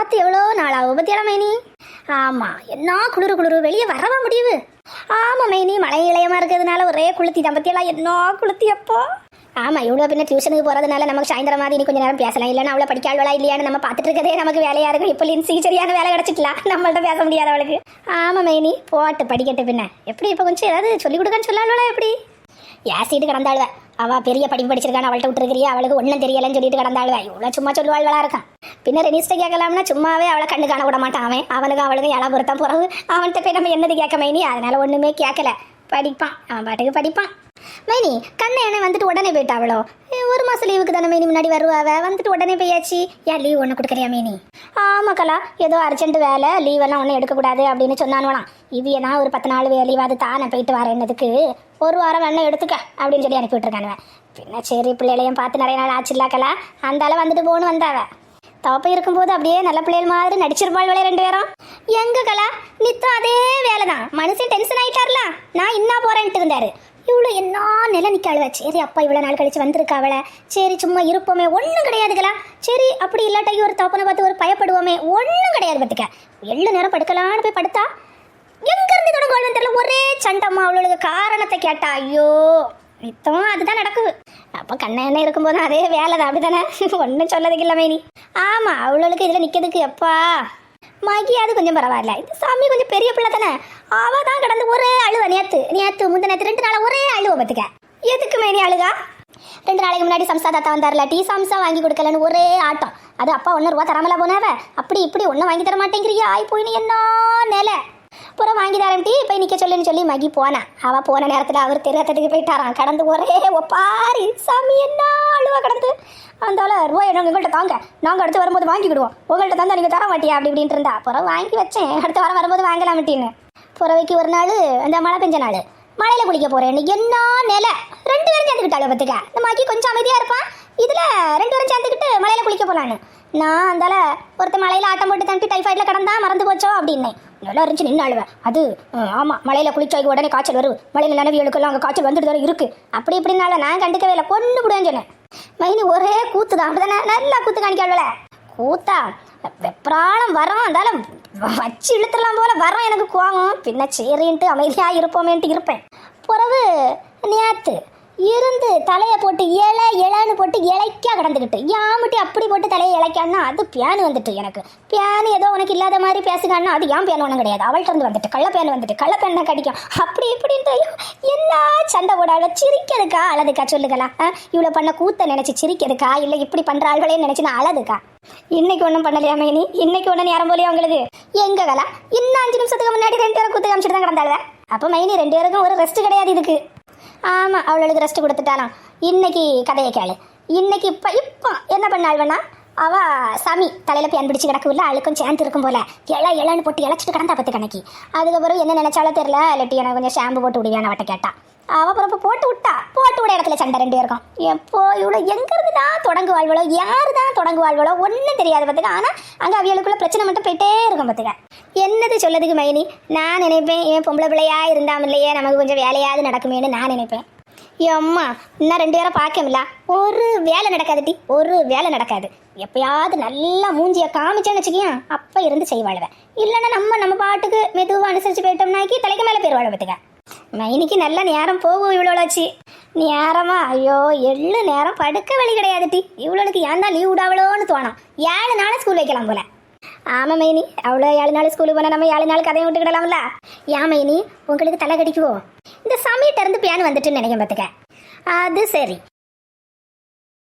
பார்த்து எவ்வளோ நாளாகும் பத்தியால மைனி. ஆமா, என்ன குளிரு வெளியே வரவா முடியுது. ஆமா மைனி, மழை இளையமா இருக்கிறதுனால ஒரே குளுத்தி தான் பத்தியெல்லாம், என்ன குளுத்தி அப்போ. ஆமா, இவ்வளோ பின்ன டியூஷனுக்கு போறதுனால நமக்கு சாயந்தரம் மாதிரி கொஞ்சம் நேரம் பேசலாம். இல்லைன்னா அவளை படிக்காளா இல்லையான்னு நம்ம பார்த்துட்டு இருக்கதே நமக்கு வேலையா இருக்கும். இப்போ லின்சி சரியான வேலை கிடைச்சிக்கலாம், நம்மள்ட்ட பேச முடியாது அவளுக்கு. ஆமா மைனி, போட்டு படிக்கட்டு பின்ன எப்படி இப்போ கொஞ்சம் ஏதாவது சொல்லிக் கொடுக்கான்னு சொல்லாங்களா எப்படி. ஏசிட்டு கிடந்தாளுவ, அவள் பெரிய படிப்பு படிச்சிருக்கான்னு அவள்கிட்ட விட்டுருக்கிறியா, அவளுக்கு ஒன்றும் தெரியலன்னு சொல்லிட்டு கிடந்தாளுவ. இவ்வளோ சும்மா சொல்லுவாள்வளா இருக்கான். பின்ன ரெனிஸ்ட்டை கேட்கலாம்னா சும்மாவே அவளை கண்ணு காண விட மாட்டான் அவன். அவனுக்கு அவளுக்கு இலை பொறுத்தான் போகிறது. அவன்கிட்ட போய் நம்ம என்னது கேட்க மைனி, அதனால ஒன்றுமே கேட்கல. படிப்பான், அவன் பாட்டுக்கு படிப்பான். மைனி கண்ணை என்ன வந்துட்டு உடனே போயிட்டாவளோ. ஒரு மாதம் லீவுக்கு தானே மைனி முன்னாடி வருவாவ, வந்துட்டு உடனே போயாச்சு. ஏன் லீவ் ஒன்று கொடுக்குறியா மைனி. ஆமாக்கலா, ஏதோ அர்ஜென்ட் வேலை, லீவெல்லாம் ஒன்றும் எடுக்கக்கூடாது அப்படின்னு சொன்னானுவலாம். இது ஏன்னா ஒரு 10 நாள் லீவாது தான் நான் போயிட்டு வரேன், என்னதுக்கு ஒரு வாரம் வேணா எடுத்துக்க அப்படின்னு சொல்லி அனுப்பி விட்டுருக்கானுவேன். பின்ன சரி பிள்ளைகளையும் பார்த்து நிறைய நாள் ஆச்சுல்லாக்கலா, அந்தால வந்துட்டு போகணும் வந்தாவ. தவப்ப இருக்கும்போது அப்படியே நல்ல பிள்ளைகள் மாதிரி நடிச்சிருப்பாள் வேலையை 2 பேரும். எங்க கலா நித்தம் அதே வேலை தான். மனுஷன் டென்ஷன் ஆயிட்டார்ல, நான் இன்னும் போறேன்ட்டு இருந்தாரு. இவ்வளோ என்ன நிலை நிற்காளுவ. சரி அப்பா இவ்வளோ நாள் கழிச்சு வந்திருக்கா அவளை, சரி சும்மா இருப்போமே, ஒன்றும் கிடையாதுங்களா. சரி அப்படி இல்லாட்டி ஒரு தோப்பனை பார்த்து ஒரு பயப்படுவோமே, ஒன்றும் கிடையாது பார்த்துக்க. 7 நேரம் படுக்கலான்னு போய் படுத்தா எங்கேருந்து தொடங்குவாள்னு தெரியல, ஒரே சண்டம்மா. அவளுக்கு காரணத்தை கேட்டா ஐயோ நித்தம் அதுதான் நடக்குது. அப்போ கண்ண என்ன இருக்கும்போது அதே வேலை தான், அப்படித்தானே, ஒன்றும் சொல்லதுக்கு இல்லை மைனி. ஆமாம், அவளுக்கு இதில் நிற்கிறதுக்கு எப்பா மகியாது கொஞ்சம் பரவாயில்ல. இந்த சாமி கொஞ்சம் பெரிய பிள்ளை தானே, அவள் தான் கடந்து ஒரே அழுவ. நேற்று முந்த நேற்று 2 நாள் ஒரே அழுவ பார்த்துக்க. எதுக்கு மைனி அழுகா. 2 நாளைக்கு முன்னாடி சம்சா தாத்தா வந்தார்ல, டீ சம்சா வாங்கி கொடுக்கலன்னு ஒரே ஆட்டம். அது அப்பா 1 ரூபா தராமலா போனாவ, அப்படி இப்படி ஒன்றும் வாங்கி தர மாட்டேங்கிறியா, ஆய் போயின்னு என்ன நிலை. அப்புறம் வாங்கி தரேன் டீ போய் நிற்க சொல்லுன்னு சொல்லி மகி போனா. அவள் போன நேரத்தில் அவர் தெரியாததுக்கு போயிட்டாரான். கடந்து ஒரே ஒப்பாரி சாமி என்ன அழுவா கடந்து. அதனால ரூபாய் நாங்கள் எங்கள்கிட்ட தாங்க, நாங்கள் அடுத்து வரும்போது வாங்கிக்கிடுவோம், உங்கள்கிட்ட தந்தா நீங்கள் தர மாட்டியா அப்படி இப்படின்ட்டு இருந்தா. அப்புறம் வாங்கி வச்சேன், அடுத்த வாரம் வரும்போது வாங்கலாமட்டின்னு. புறவைக்கு ஒரு நாள் அந்த மழை பெஞ்ச நாள் மழையில் குளிக்க போகிறேன். என்ன நிலை, 2 பேரும் சேர்ந்துக்கிட்டாள் பார்த்துக்க. இந்த மாக்கி கொஞ்சம் அமைதியாக இருப்பான், இதில் 2 பேரும் சேர்ந்துக்கிட்டு மழையில் குளிக்க போகலான்னு. நான் அந்தால ஒருத்த மலையில் ஆட்டம் போட்டு தம்பி டைஃபாய்டில் கடந்தா மறந்து போச்சோ அப்படின்னேன். நல்லா இருந்துச்சு நின்று அழுவேன். அது ஆமாம், மலையில் குளிச்சாக்கி உடனே காய்ச்சல் வரும், மலையில் நினைவியலுக்கெல்லாம் அங்கே காய்ச்சல் வந்துட்டு தான் இருக்குது அப்படி இப்படினால நான் கண்டுக்கவே இல்லை, கொண்டு விடுவேன்னு சொன்னேன். மைனி ஒரே கூத்து தான், அப்படிதானே நல்லா கூத்து காணிக்காள்வல. கூத்தா வெப்ராளம் வரோம், அந்தாலும் வச்சு இழுத்துடலாம் போல வரோம். எனக்கு கோவம். பின்ன சரின்ட்டு அமைதியாக இருப்போமேன்ட்டு இருப்பேன். பிறகு நேற்று இருந்து தலையை போட்டு இலைன்னு போட்டு இலைக்கா கிடந்துக்கிட்டு யாமட்டி அப்படி போட்டு தலையை இலைக்கான்னா அது பியானு வந்துட்டு. எனக்கு பியானு ஏதோ உனக்கு இல்லாத மாதிரி பேசுகான்னா அது ஏன் பியானு ஒன்றும் கிடையாது. அவள்கிட்ட இருந்து வந்துட்டு கள்ளப்பேன் வந்துட்டு கள்ளப்பேன் தான் கடிக்கும் அப்படி இப்படின்ட்டு. என்ன சண்டை போடாத, சிரிக்கிறதுக்கா அழதுக்கா சொல்லுங்களா. இவ்வளோ பண்ண கூத்த நினைச்சு சிரிக்கிறதுக்கா, இல்லை இப்படி பண்ற ஆள்களே நினைச்சு நான் அழதுக்கா. இன்னைக்கு ஒன்றும் பண்ணலையா மைனி, இன்னைக்கு ஒன்றும் நேரம் போலியா உங்களுக்கு. எங்ககளா இன்னும் 5 நிமிஷத்துக்கு முன்னாடி 2 பேரும் கூத்து காமிச்சிட்டு தான் கிடந்தாளுவ. அப்போ மைனி 2 பேருக்கும் ஒரு ரெஸ்ட் கிடையாது இதுக்கு. ஆமாம், அவளுக்கு ரெஸ்ட் கொடுத்துட்டாலாம். இன்னைக்கு கதையை கேளு. இன்னைக்கு இப்போ என்ன பண்ணாள்வனா, அவள் சாமி தலையில் பேன் பிடிச்சி கிடக்குள்ள, அழுக்கும் சேர்ந்து இருக்கும் போல இலைன்னு போட்டு இழைச்சிட்டு கிடந்தா பத்து கணக்கு. அதுக்கப்புறம் என்ன நினைச்சாலும் தெரியல, இல்லாட்டி எனக்கு கொஞ்சம் ஷாம்பு போட்டு விடுவியான்னு அவட்ட கேட்டா. அவள் அப்புறம் போட்டு விட இடத்துல சண்டை 2 பேருக்கும். எப்போ இவ்வளோ எங்கேருந்து தான் தொடங்குவாள்வளோ, யாரு தான் தொடங்குவாள்வளோ ஒன்றும் தெரியாது பார்த்துக்க. ஆனால் அங்கே அவியலுக்குள்ள பிரச்சனை மட்டும் போயிட்டே இருக்கும் பார்த்துக்க. என்னது சொல்லதுக்கு மைனி, நான் நினைப்பேன் என் பொம்பளை பிள்ளையா இருந்தாமல்லையே நமக்கு கொஞ்சம் வேலையாவது நடக்குமேன்னு நான் நினைப்பேன். அம்மா இன்னும் 2 பேரை பார்க்கமில்ல, ஒரு வேலை நடக்காது டி, ஒரு வேலை நடக்காது. எப்பயாவது நல்லா மூஞ்சியை காமிச்சேன்னு வச்சுக்கியா அப்போ இருந்து செய்வாளுவேன். இல்லைன்னா நம்ம பாட்டுக்கு மெதுவாக அனுசரித்து போயிட்டோம்னாக்கி தலைக்கு மேலே போயிடுவாள் பார்த்துக்க. மைனிக்கு நல்ல நேரம் போகும் இவ்வளோச்சு நேரமா. ஐயோ 7 நேரம் படுக்க வழி கிடையாது டி. இவ்வளோக்கு ஏன் தான் லீவ் விடாவளோன்னு தோணும். 7 நாள் ஸ்கூல் வைக்கலாம் போல. ஆமாம் மைனி, அவ்வளோ 7 நாள் ஸ்கூலுக்கு போனால் நம்ம 7 நாள் கதையை விட்டுக்கிடலாம்ல. ஏன் மைனி உங்களுக்கு தலை கடிக்குவோ. இந்த சமயத்தை இருந்து பியானு வந்துட்டுன்னு நினைக்க பார்த்துக்க. அது சரி,